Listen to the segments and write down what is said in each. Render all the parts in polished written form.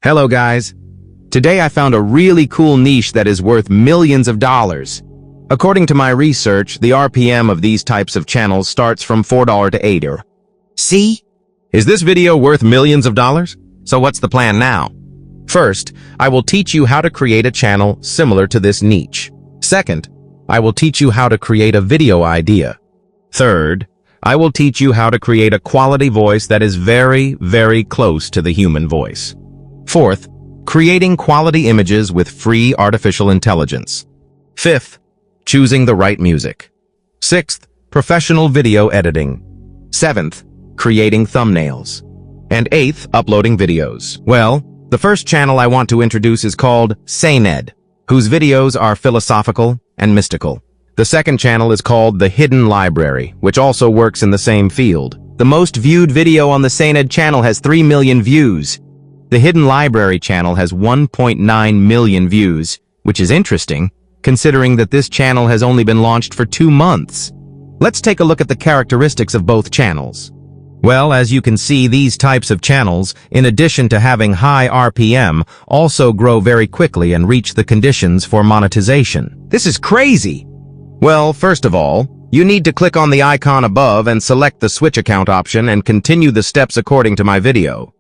Hello guys. Today I found a really cool niche that is worth millions of dollars. According to my research, the RPM of these types of channels starts from $4 to $8. See? Is this video worth millions of dollars? So what's the plan now? First, I will teach you how to create a channel similar to this niche. Second, I will teach you how to create a video idea. Third, I will teach you how to create a quality voice that is very, very close to the human voice. Fourth, creating quality images with free artificial intelligence. Fifth, choosing the right music. Sixth, professional video editing. Seventh, creating thumbnails. And eighth, uploading videos. Well, the first channel I want to introduce is called CapCut, whose videos are philosophical and mystical. The second channel is called The Hidden Library, which also works in the same field. The most viewed video on the CapCut channel has 3 million views. The Hidden Library channel has 1.9 million views, which is interesting, considering that this channel has only been launched for 2 months. Let's take a look at the characteristics of both channels. Well, as you can see, these types of channels, in addition to having high RPM, also grow very quickly and reach the conditions for monetization. This is crazy! Well, first of all, you need to click on the icon above and select the switch account option and continue the steps according to my video.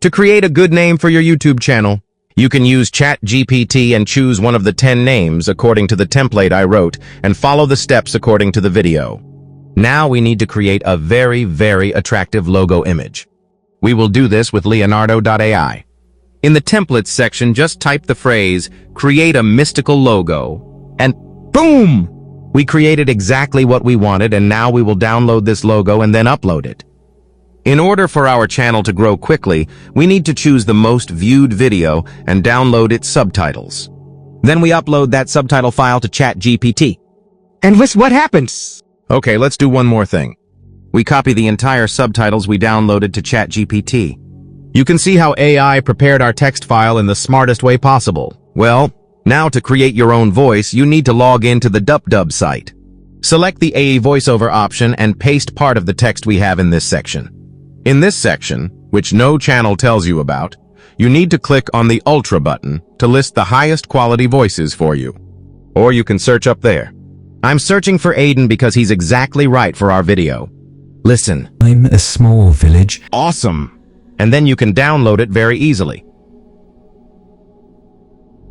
To create a good name for your YouTube channel, you can use ChatGPT and choose one of the 10 names according to the template I wrote and follow the steps according to the video. Now we need to create a very, very attractive logo image. We will do this with Leonardo.ai. In the templates section, just type the phrase, "create a mystical logo," and boom! We created exactly what we wanted, and now we will download this logo and then upload it. In order for our channel to grow quickly, we need to choose the most viewed video and download its subtitles. Then we upload that subtitle file to ChatGPT. And what happens? Okay, let's do one more thing. We copy the entire subtitles we downloaded to ChatGPT. You can see how AI prepared our text file in the smartest way possible. Well, now to create your own voice, you need to log into the DupDub site. Select the AI voiceover option and paste part of the text we have in this section. In this section, which no channel tells you about, you need to click on the Ultra button to list the highest quality voices for you. Or you can search up there. I'm searching for Aiden because he's exactly right for our video. Listen. I'm a small village. Awesome. And then you can download it very easily.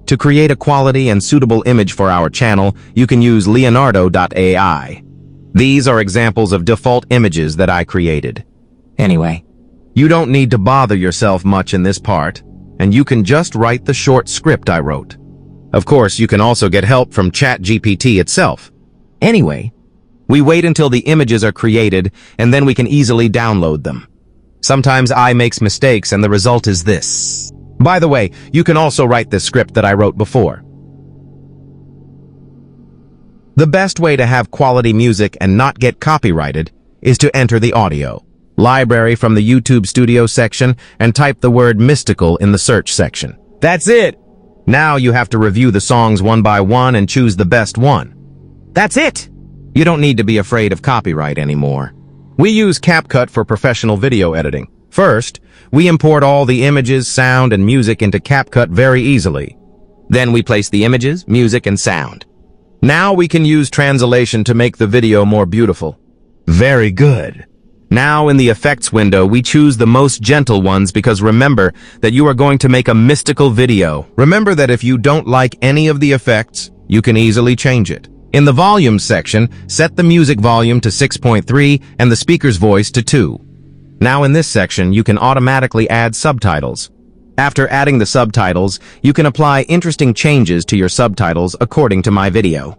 To create a quality and suitable image for our channel, you can use Leonardo.ai. These are examples of default images that I created. Anyway, you don't need to bother yourself much in this part, and you can just write the short script I wrote. Of course, you can also get help from ChatGPT itself. Anyway, we wait until the images are created, and then we can easily download them. Sometimes I makes mistakes, and the result is this. By the way, you can also write this script that I wrote before. The best way to have quality music and not get copyrighted is to enter the audio library from the YouTube Studio section and type the word mystical in the search section. That's it! Now you have to review the songs one by one and choose the best one. That's it! You don't need to be afraid of copyright anymore. We use CapCut for professional video editing. First, we import all the images, sound, and music into CapCut very easily. Then we place the images, music, and sound. Now we can use translation to make the video more beautiful. Very good. Now in the effects window, we choose the most gentle ones because remember that you are going to make a mystical video. Remember that if you don't like any of the effects, you can easily change it. In the volume section, set the music volume to 6.3 and the speaker's voice to 2. Now in this section, you can automatically add subtitles. After adding the subtitles, you can apply interesting changes to your subtitles according to my video.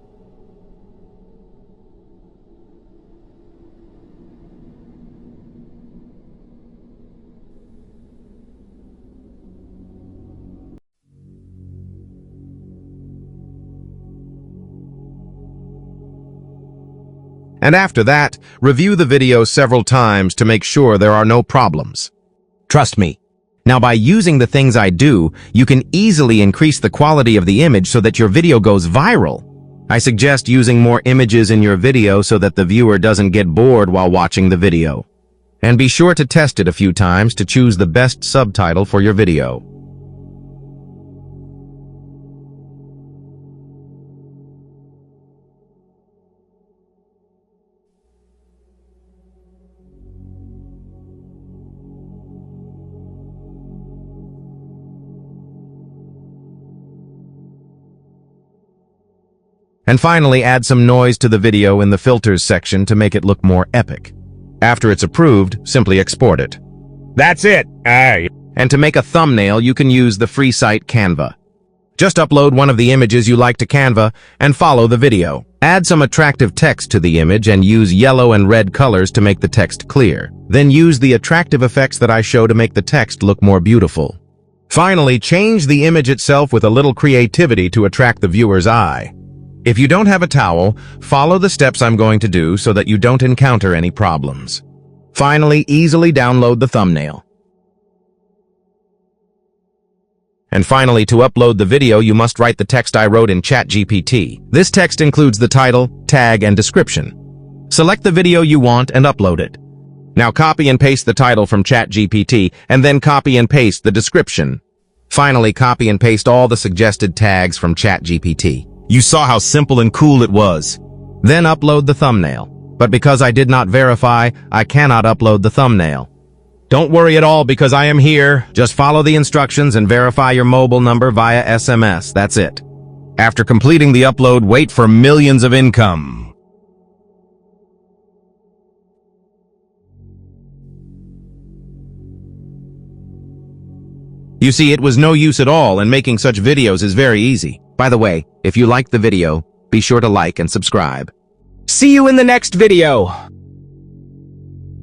And after that, review the video several times to make sure there are no problems. Trust me. Now by using the things I do, you can easily increase the quality of the image so that your video goes viral. I suggest using more images in your video so that the viewer doesn't get bored while watching the video. And be sure to test it a few times to choose the best subtitle for your video. And finally, add some noise to the video in the filters section to make it look more epic. After it's approved, simply export it. That's it. And to make a thumbnail, you can use the free site Canva. Just upload one of the images you like to Canva and follow the video. Add some attractive text to the image and use yellow and red colors to make the text clear. Then use the attractive effects that I show to make the text look more beautiful. Finally, change the image itself with a little creativity to attract the viewer's eye. If you don't have a towel, follow the steps I'm going to do so that you don't encounter any problems. Finally, easily download the thumbnail. And finally, to upload the video, you must write the text I wrote in ChatGPT. This text includes the title, tag, and description. Select the video you want and upload it. Now copy and paste the title from ChatGPT, and then copy and paste the description. Finally, copy and paste all the suggested tags from ChatGPT. You saw how simple and cool it was. Then upload the thumbnail. But because I did not verify, I cannot upload the thumbnail. Don't worry at all because I am here. Just follow the instructions and verify your mobile number via SMS. That's it. After completing the upload, wait for millions of income. You see, it was no use at all, and making such videos is very easy. By the way, if you liked the video, be sure to like and subscribe. See you in the next video.